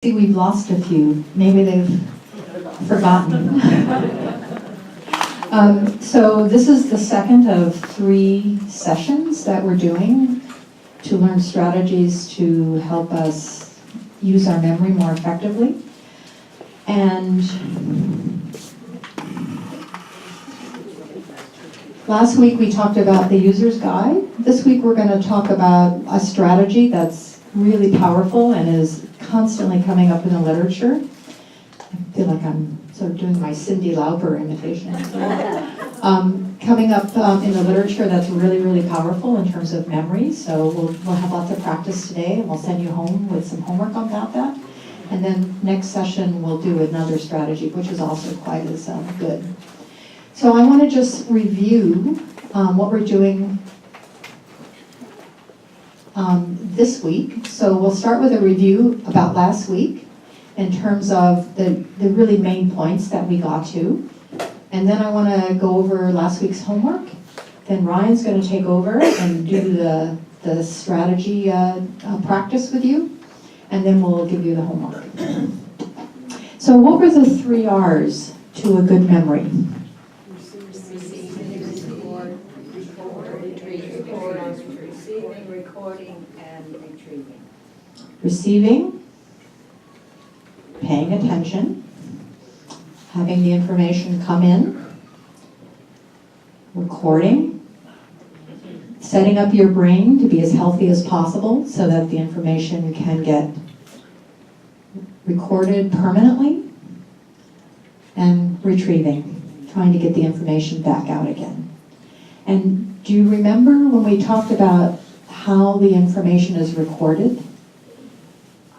See, we've lost a few. Maybe they've forgotten. So this is the second of 3 sessions that we're doing to learn strategies to help us use our memory more effectively. And last week we talked about the user's guide. This week we're going to talk about a strategy that's really powerful and is constantly coming up in the literature. I feel like I'm sort of doing my Cyndi Lauper imitation. Coming up in the literature that's really, really powerful in terms of memory. So we'll have lots of practice today, and we'll send you home with some homework about that. And then next session we'll do another strategy, which is also quite as good. So I want to just review what we're doing this week. So we'll start with a review about last week in terms of the really main points that we got to. And then I want to go over last week's homework. Then Ryan's going to take over and do the strategy practice with you. And then we'll give you the homework. So what were the 3 R's to a good memory? Recording, and retrieving. Receiving, paying attention, having the information come in, recording, setting up your brain to be as healthy as possible so that the information can get recorded permanently, and retrieving, trying to get the information back out again. And do you remember when we talked about how the information is recorded?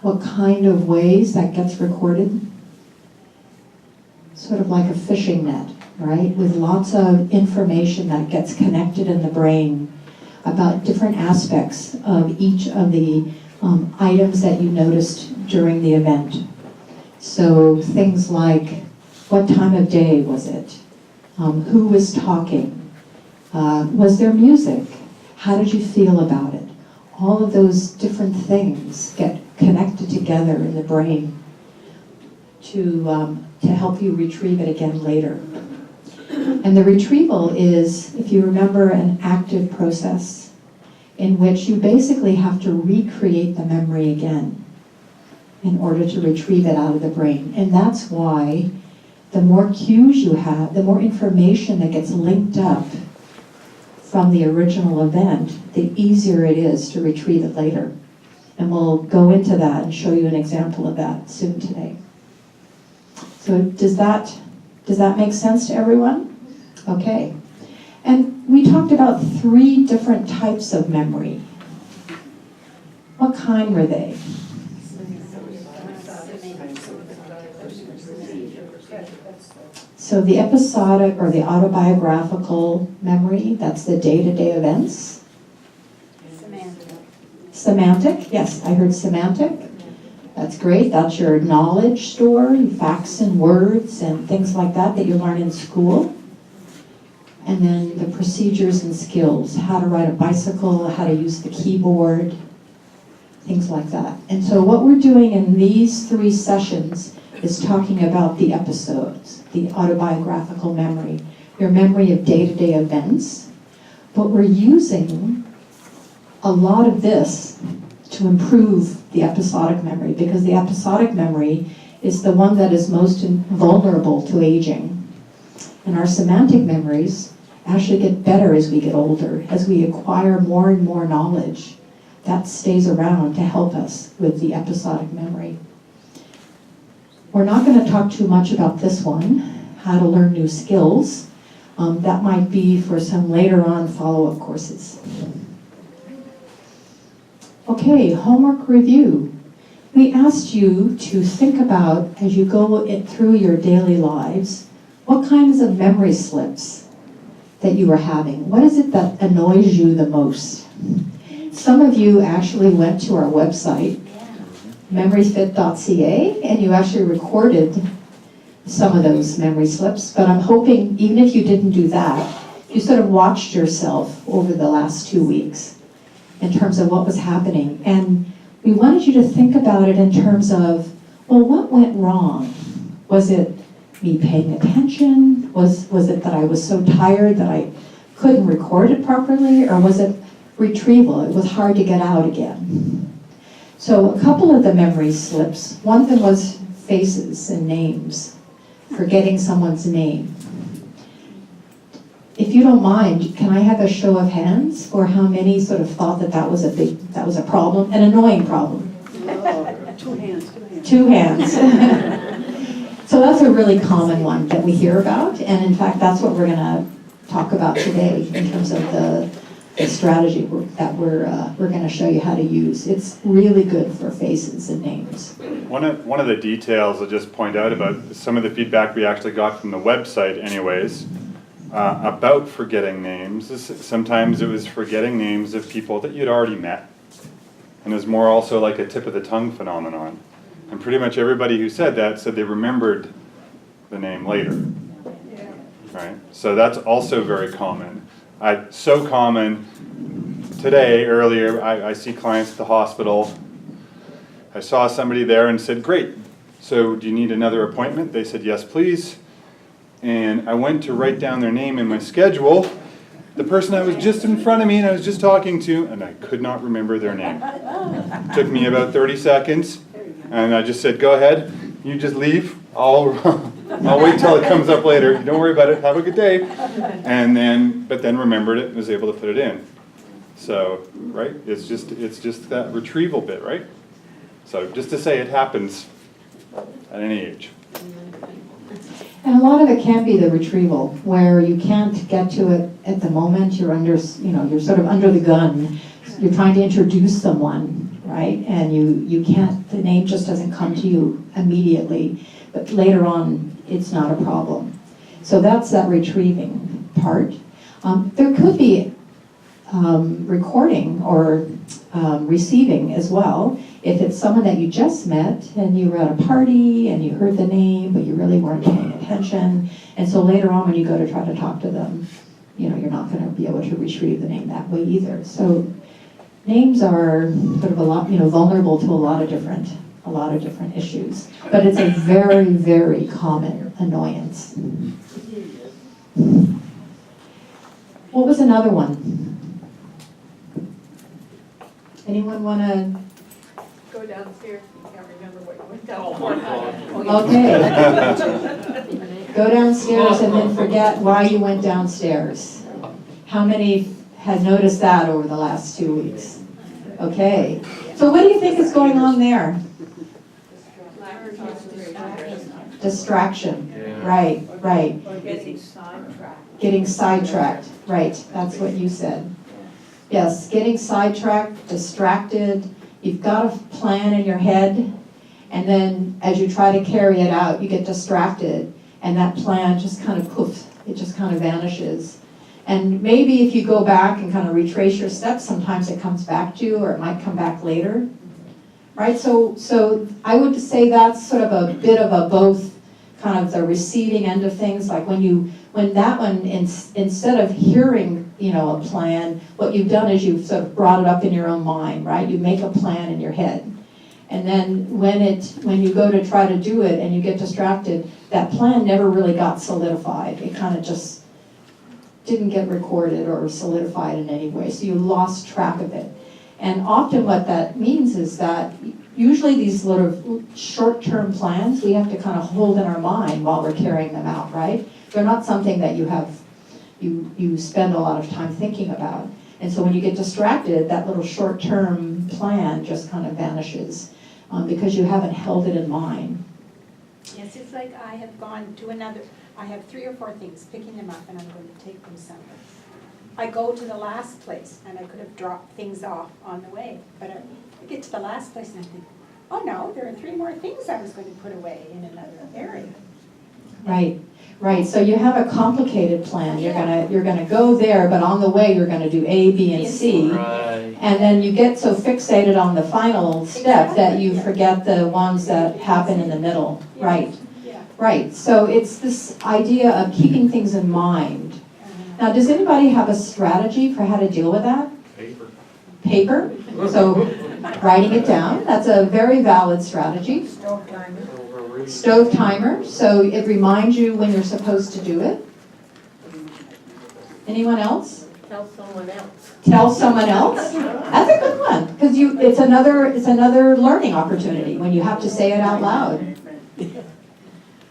What kind of ways that gets recorded? Sort of like a fishing net, right? With lots of information that gets connected in the brain about different aspects of each of the items that you noticed during the event. So things like, what time of day was it? Who was talking? Was there music? How did you feel about it? All of those different things get connected together in the brain to help you retrieve it again later. And the retrieval is, if you remember, an active process in which you basically have to recreate the memory again in order to retrieve it out of the brain. And that's why the more cues you have, the more information that gets linked up from the original event, the easier it is to retrieve it later. And we'll go into that and show you an example of that soon today. So does that make sense to everyone? Okay. And we talked about 3 different types of memory. What kind were they? So the episodic or the autobiographical memory, that's the day-to-day events. Semantic, yes, I heard semantic. That's great, that's your knowledge store, facts and words and things like that you learn in school. And then the procedures and skills, how to ride a bicycle, how to use the keyboard, things like that. And so what we're doing in these 3 sessions is talking about the episodes, the autobiographical memory, your memory of day-to-day events. But we're using a lot of this to improve the episodic memory, because the episodic memory is the one that is most vulnerable to aging. And our semantic memories actually get better as we get older, as we acquire more and more knowledge. That stays around to help us with the episodic memory. We're not going to talk too much about this one, how to learn new skills. That might be for some later on follow-up courses. Okay, homework review. We asked you to think about, as you go through your daily lives, what kinds of memory slips that you are having. What is it that annoys you the most? Some of you actually went to our website, memoryfit.ca, and you actually recorded some of those memory slips, but I'm hoping, even if you didn't do that, you sort of watched yourself over the last 2 weeks in terms of what was happening. And we wanted you to think about it in terms of well, what went wrong? Was it me paying attention? Was it that I was so tired that I couldn't record it properly? Or was it retrieval? It was hard to get out again. So a couple of the memory slips. One thing was faces and names, forgetting someone's name. If you don't mind, can I have a show of hands for how many sort of thought that was a problem, an annoying problem? Two hands. Two hands. So that's a really common one that we hear about, and in fact, that's what we're going to talk about today in terms of the strategy that we're going to show you how to use. It's really good for faces and names. One of the details I'll just point out about some of the feedback we actually got from the website anyways, about forgetting names, is sometimes it was forgetting names of people that you'd already met. And it was more also like a tip of the tongue phenomenon. And pretty much everybody who said that said they remembered the name later. Right? So that's also very common. So common. Today, earlier, I see clients at the hospital. I saw somebody there and said, great, so do you need another appointment? They said, yes, please. And I went to write down their name in my schedule. The person I was just in front of me and I was just talking to, and I could not remember their name. It took me about 30 seconds, and I just said, go ahead, you just leave. I'll wait till it comes up later. Don't worry about it. Have a good day. But then remembered it and was able to put it in. So, right? It's just that retrieval bit, right? So just to say it happens at any age. And a lot of it can be the retrieval, where you can't get to it at the moment. You're you're sort of under the gun. You're trying to introduce someone, right? And you can't, the name just doesn't come to you immediately, but later on, it's not a problem. So that's that retrieving part. There could be recording or receiving as well. If it's someone that you just met and you were at a party and you heard the name, but you really weren't paying attention, and so later on when you go to try to talk to them, you're not going to be able to retrieve the name that way either. So names are sort of a lot, vulnerable to a lot of different issues, but it's a very, very common annoyance. What was another one? Anyone want to? Go downstairs, you can't remember what you went down for. Okay. Go downstairs and then forget why you went downstairs. How many had noticed that over the last 2 weeks? Okay. So what do you think is going on there? Distraction. Yeah. Right. Or getting sidetracked. Getting sidetracked. Right. That's what you said. Yes, getting sidetracked, distracted. You've got a plan in your head, and then as you try to carry it out, you get distracted, and that plan just kind of poof, it just kind of vanishes. And maybe if you go back and kind of retrace your steps, sometimes it comes back to you, or it might come back later. Right? So I would say that's sort of a bit of a both, kind of the receiving end of things, like when that one, instead of hearing, a plan, what you've done is you've sort of brought it up in your own mind, right? You make a plan in your head. And then when you go to try to do it and you get distracted, that plan never really got solidified. It kind of just didn't get recorded or solidified in any way. So you lost track of it. And often what that means is that usually these sort of short-term plans, we have to kind of hold in our mind while we're carrying them out, right? They're not something that you spend a lot of time thinking about. And so when you get distracted, that little short-term plan just kind of vanishes because you haven't held it in mind. Yes, it's like I have gone to I have 3 or 4 things, picking them up, and I'm going to take them somewhere. I go to the last place, and I could have dropped things off on the way, but I get to the last place and I think, oh no, there are 3 more things I was going to put away in another area. Right. So you have a complicated plan. You're gonna go there, but on the way you're gonna do A, B, and C. Right. And then you get so fixated on the final step that you forget the ones that happen in the middle. Right. Yeah. Right. So it's this idea of keeping things in mind. Now, does anybody have a strategy for how to deal with that? Paper. Paper? So Writing it down, that's a very valid strategy. Stove timer, so it reminds you when you're supposed to do it. Anyone else? Tell someone else. Tell someone else? That's a good one, because it's another learning opportunity when you have to say it out loud.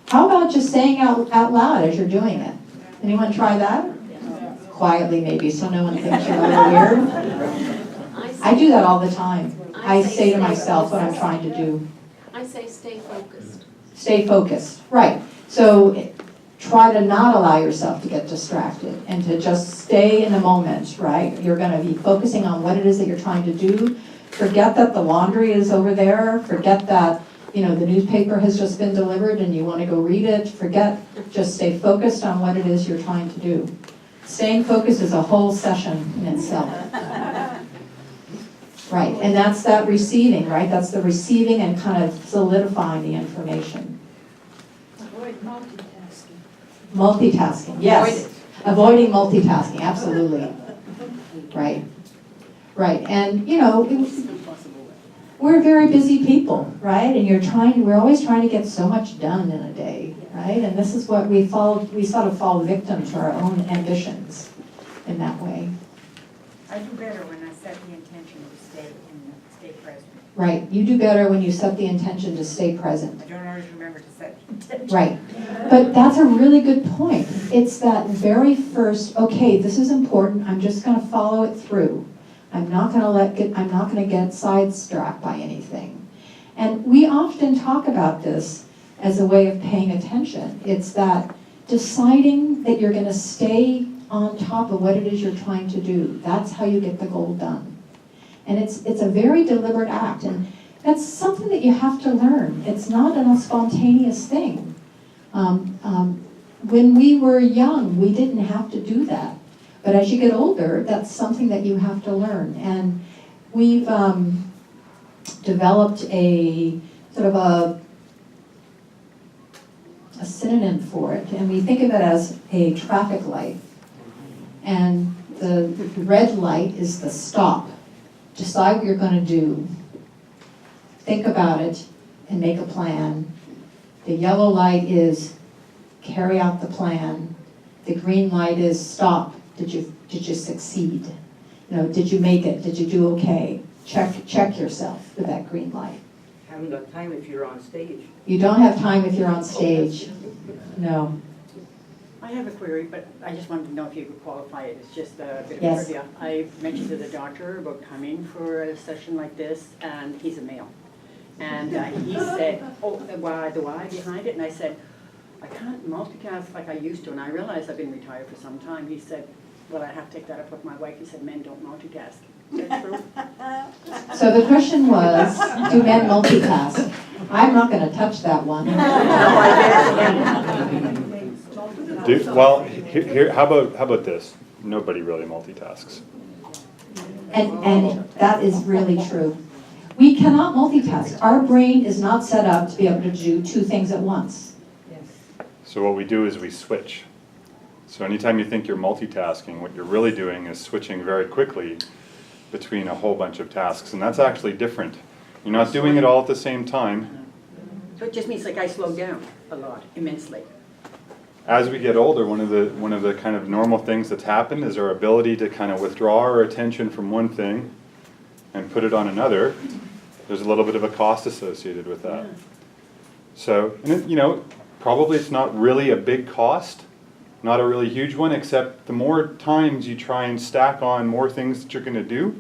How about just saying out loud as you're doing it? Anyone try that? Quietly maybe, so no one thinks you're a little weird. I do that all the time. I say to myself what I'm trying to do. I say stay focused. Stay focused, right. So try to not allow yourself to get distracted and to just stay in the moment, right? You're going to be focusing on what it is that you're trying to do. Forget that the laundry is over there. Forget that, the newspaper has just been delivered and you want to go read it. Forget, just stay focused on what it is you're trying to do. Staying focused is a whole session in itself. Right, and that's that receiving, right? That's the receiving and kind of solidifying the information. Avoid multitasking. Multitasking, yes. Avoiding multitasking, absolutely. Right, right. And, we're very busy people, right? And we're always trying to get so much done in a day, right? And this is what we sort of fall victim to our own ambitions in that way. I do better when I set the intention to stay present. Right, you do better when you set the intention to stay present. I don't always remember to set the intention. Right, but that's a really good point. It's that very first, okay, this is important, I'm just gonna follow it through. I'm not gonna get sidetracked by anything. And we often talk about this as a way of paying attention. It's that deciding that you're gonna stay on top of what it is you're trying to do. That's how you get the goal done. And it's a very deliberate act, and that's something that you have to learn. It's not a spontaneous thing. When we were young, we didn't have to do that. But as you get older, that's something that you have to learn. And we've developed a sort of a synonym for it, and we think of it as a traffic light. And the red light is the stop. Decide what you're going to do. Think about it and make a plan. The yellow light is carry out the plan. The green light is stop. Did you succeed? Did you make it? Did you do okay? Check yourself with that green light. Haven't got time if you're on stage. You don't have time if you're on stage. No. I have a query, but I just wanted to know if you could qualify it. It's just a bit of Yes. trivia. I mentioned to the doctor about coming for a session like this, and he's a male. And he said, oh, the why behind it? And I said, I can't multitask like I used to, and I realized I've been retired for some time. He said, well, I have to take that up with my wife. He said, men don't multitask. Is that true? So the question was, do men multitask? I'm not going to touch that one. Well, here, how about this? Nobody really multitasks. And that is really true. We cannot multitask. Our brain is not set up to be able to do two things at once. So what we do is we switch. So anytime you think you're multitasking, what you're really doing is switching very quickly between a whole bunch of tasks, and that's actually different. You're not doing it all at the same time. So it just means like I slow down a lot, immensely. As we get older, one of the kind of normal things that's happened is our ability to kind of withdraw our attention from one thing and put it on another. There's a little bit of a cost associated with that. So, and probably it's not really a big cost, not a really huge one, except the more times you try and stack on more things that you're going to do,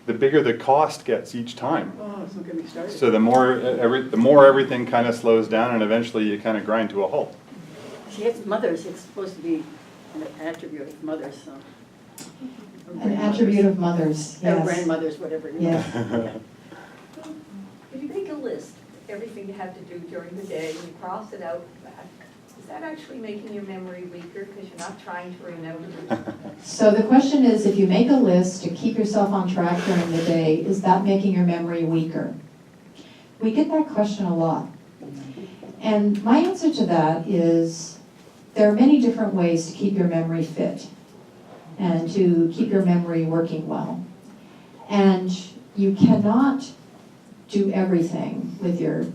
the bigger the cost gets each time. Oh, so get me started. So the more everything kind of slows down, and eventually you kind of grind to a halt. See, it's mothers. It's supposed to be an attribute of mothers. So. An attribute of mothers, Or yes. grandmothers, whatever. Yes. If you make a list, everything you have to do during the day, and you cross it out back, is that actually making your memory weaker because you're not trying to remember? So the question is, if you make a list to keep yourself on track during the day, is that making your memory weaker? We get that question a lot. And my answer to that is there are many different ways to keep your memory fit and to keep your memory working well. And you cannot do everything with your